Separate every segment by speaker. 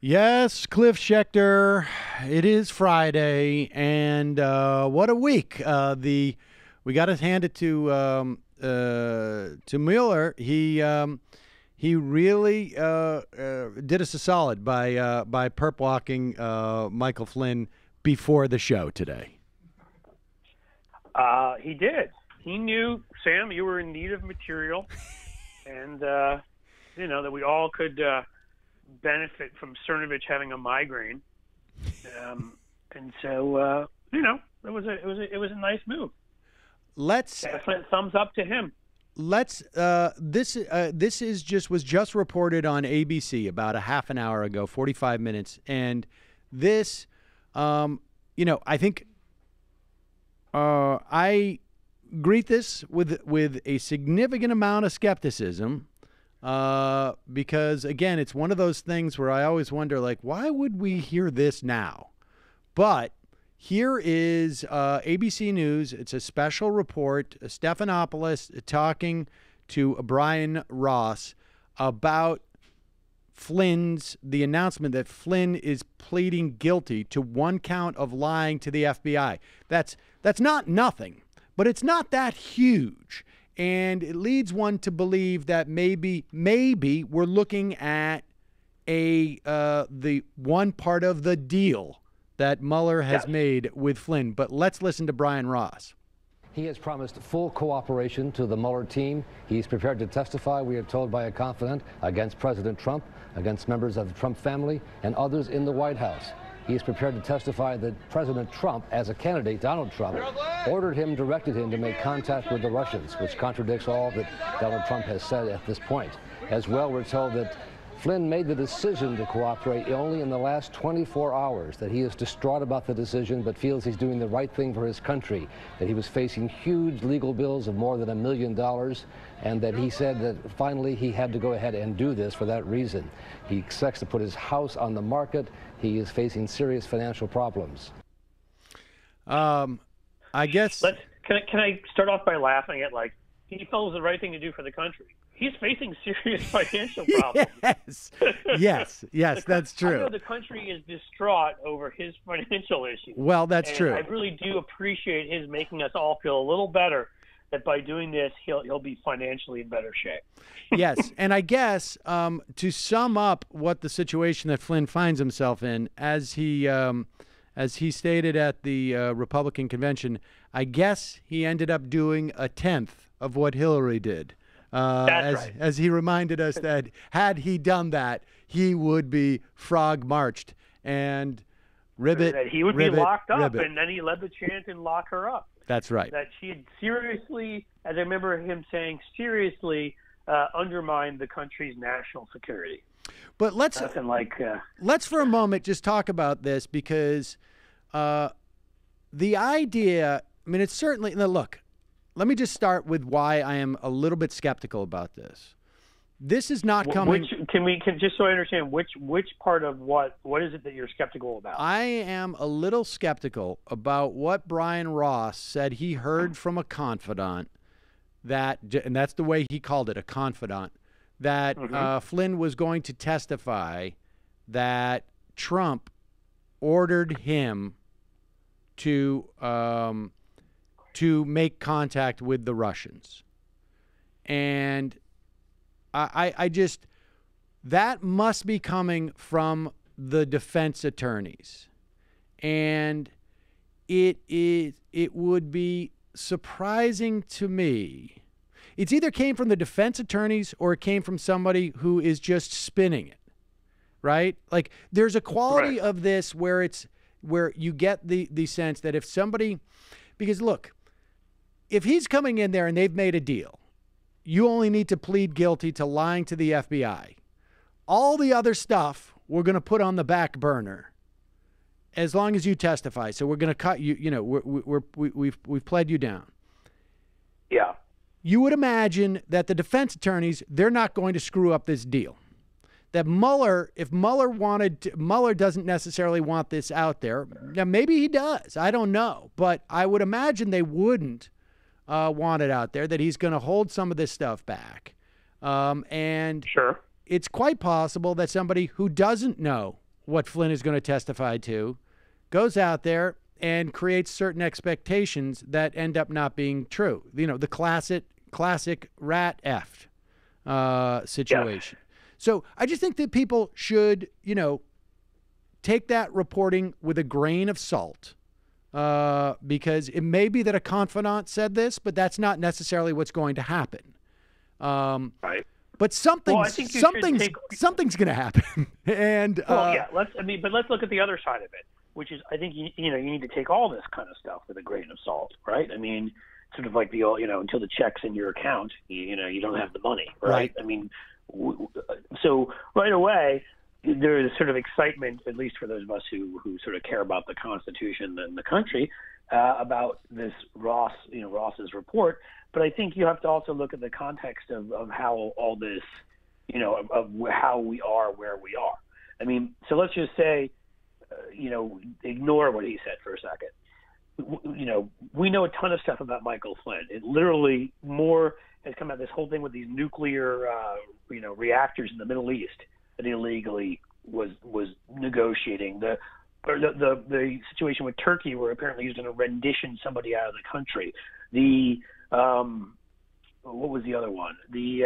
Speaker 1: Yes, Cliff Schecter. It is Friday, and what a week! We got to hand it to Mueller. He really did us a solid by perp walking Michael Flynn before the show today.
Speaker 2: He did. He knew, Sam, you were in need of material, and that we all could benefit from Cernovich having a migraine, and so it was a nice move. Definite thumbs up to him.
Speaker 1: This was just reported on ABC about a half an hour ago, 45 minutes, and this, I think I greet this with a significant amount of skepticism. Because again, it's one of those things where I always wonder, like, why would we hear this now? But here is ABC News. It's a special report. Stephanopoulos talking to Brian Ross about the announcement that Flynn is pleading guilty to one count of lying to the FBI. That's not nothing, but it's not that huge. And it leads one to believe that maybe we're looking at the one part of the deal that Mueller has made with Flynn. But let's listen to Brian Ross.
Speaker 3: He has promised full cooperation to the Mueller team. He's prepared to testify, we are told by a confidant, against President Trump, against members of the Trump family, and others in the White House. He is prepared to testify that President Trump, as a candidate, Donald Trump, directed him to make contact with the Russians, which contradicts all that Donald Trump has said at this point. As well, we're told that Flynn made the decision to cooperate only in the last 24 hours, that he is distraught about the decision but feels he's doing the right thing for his country, that he was facing huge legal bills of more than $1 million, and that he said that finally he had to go ahead and do this for that reason. He expects to put his house on the market. He is facing serious financial problems.
Speaker 1: I guess.
Speaker 2: Can I start off by laughing at, like, he felt it was the right thing to do for the country. He's facing serious financial problems.
Speaker 1: Yes, that's true.
Speaker 2: I know the country is distraught over his financial issues.
Speaker 1: Well, that's true.
Speaker 2: I really do appreciate his making us all feel a little better that by doing this, he'll be financially in better shape.
Speaker 1: Yes, and I guess to sum up what the situation that Flynn finds himself in, as he stated at the Republican convention, I guess he ended up doing a tenth of what Hillary did. As he reminded us that had he done that, he would be frog marched and ribbit.
Speaker 2: That he would be locked up,
Speaker 1: ribbit.
Speaker 2: And then he led the chant and lock her up.
Speaker 1: That's right.
Speaker 2: That she had seriously, as I remember him saying, seriously undermined the country's national security.
Speaker 1: But let's for a moment just talk about this, because the idea. I mean, it's certainly look. Let me just start with why I am a little bit skeptical about this. This is not coming.
Speaker 2: Just so I understand, which part of what is it that you're skeptical about?
Speaker 1: I am a little skeptical about what Brian Ross said he heard from a confidant, and that's the way he called it, a confidant, that Flynn was going to testify that Trump ordered him to make contact with the Russians. And I just, that must be coming from the defense attorneys. And it would be surprising to me. It's either came from the defense attorneys or it came from somebody who is just spinning it, right? Like, there's a quality of this where you get the sense that if somebody, because look, if he's coming in there and they've made a deal, you only need to plead guilty to lying to the FBI. All the other stuff we're going to put on the back burner as long as you testify. So we're going to cut you. You know, we've pled you down.
Speaker 2: Yeah.
Speaker 1: You would imagine that the defense attorneys, they're not going to screw up this deal. That Mueller, if Mueller wanted to, Mueller doesn't necessarily want this out there. Now, maybe he does. I don't know. But I would imagine they wouldn't want it out there, that he's going to hold some of this stuff back. And
Speaker 2: sure,
Speaker 1: it's quite possible that somebody who doesn't know what Flynn is going to testify to, goes out there and creates certain expectations that end up not being true. You know, the classic rat effed situation. Yeah. So I just think that people should, you know, take that reporting with a grain of salt, because it may be that a confidant said this, but that's not necessarily what's going to happen.
Speaker 2: Right.
Speaker 1: But something's going to happen. And
Speaker 2: well, yeah. Let's look at the other side of it, which is I think you need to take all this kind of stuff with a grain of salt, right? I mean, sort of like the until the check's in your account, you don't have the money, right? I mean, so right away there is sort of excitement, at least for those of us who sort of care about the Constitution and the country, about this Ross's report. But I think you have to also look at the context of how all this, of how we are where we are. I mean, so let's just say, ignore what he said for a second. We know a ton of stuff about Michael Flynn. It literally more has come out, this whole thing with these nuclear, reactors in the Middle East that he illegally was negotiating. The situation with Turkey, where apparently he was going to rendition somebody out of the country. What was the other one? The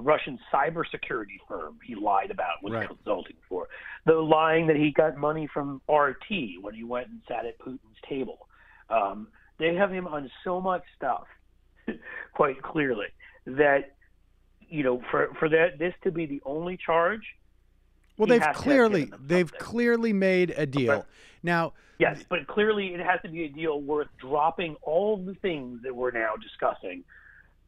Speaker 2: Russian cybersecurity firm he lied about was consulting for. The lying that he got money from RT when he went and sat at Putin's table. They have him on so much stuff, quite clearly, that for this to be the only charge.
Speaker 1: Well, they've clearly made a deal.
Speaker 2: But,
Speaker 1: now,
Speaker 2: yes, but clearly it has to be a deal worth dropping all the things that we're now discussing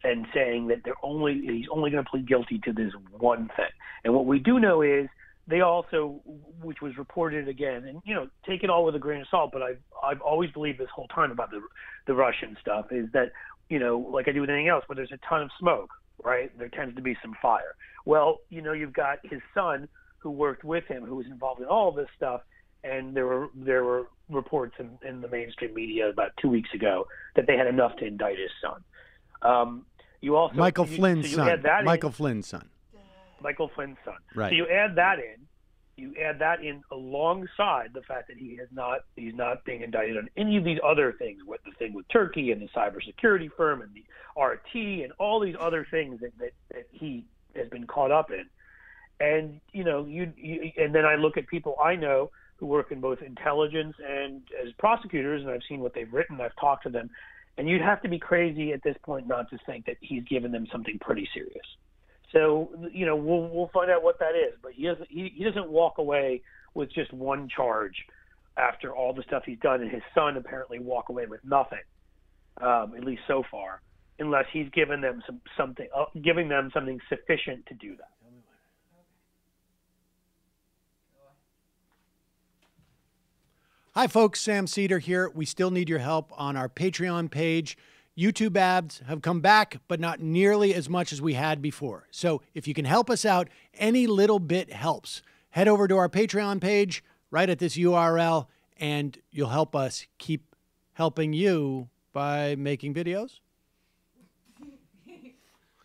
Speaker 2: and saying that he's only going to plead guilty to this one thing. And what we do know is they also, which was reported again, and take it all with a grain of salt, but I've always believed this whole time about the Russian stuff is that like I do with anything else, where there's a ton of smoke, right? There tends to be some fire. Well, you've got his son who worked with him, who was involved in all of this stuff, and there were reports in the mainstream media about 2 weeks ago that they had enough to indict his son.
Speaker 1: Michael Flynn's son. Michael Flynn's son.
Speaker 2: Michael Flynn's son.
Speaker 1: Right.
Speaker 2: So you add that in alongside the fact that he's not being indicted on any of these other things, with the thing with Turkey and the cybersecurity firm and the RT and all these other things that he has been caught up in. And and then I look at people I know who work in both intelligence and as prosecutors, and I've seen what they've written. I've talked to them, and you'd have to be crazy at this point not to think that he's given them something pretty serious. So we'll find out what that is. But he doesn't walk away with just one charge after all the stuff he's done, and his son apparently walk away with nothing, at least so far, unless he's given them something sufficient to do that.
Speaker 1: Hi, folks. Sam Seder here. We still need your help on our Patreon page. YouTube ads have come back, but not nearly as much as we had before. So if you can help us out, any little bit helps. Head over to our Patreon page right at this URL, and you'll help us keep helping you by making videos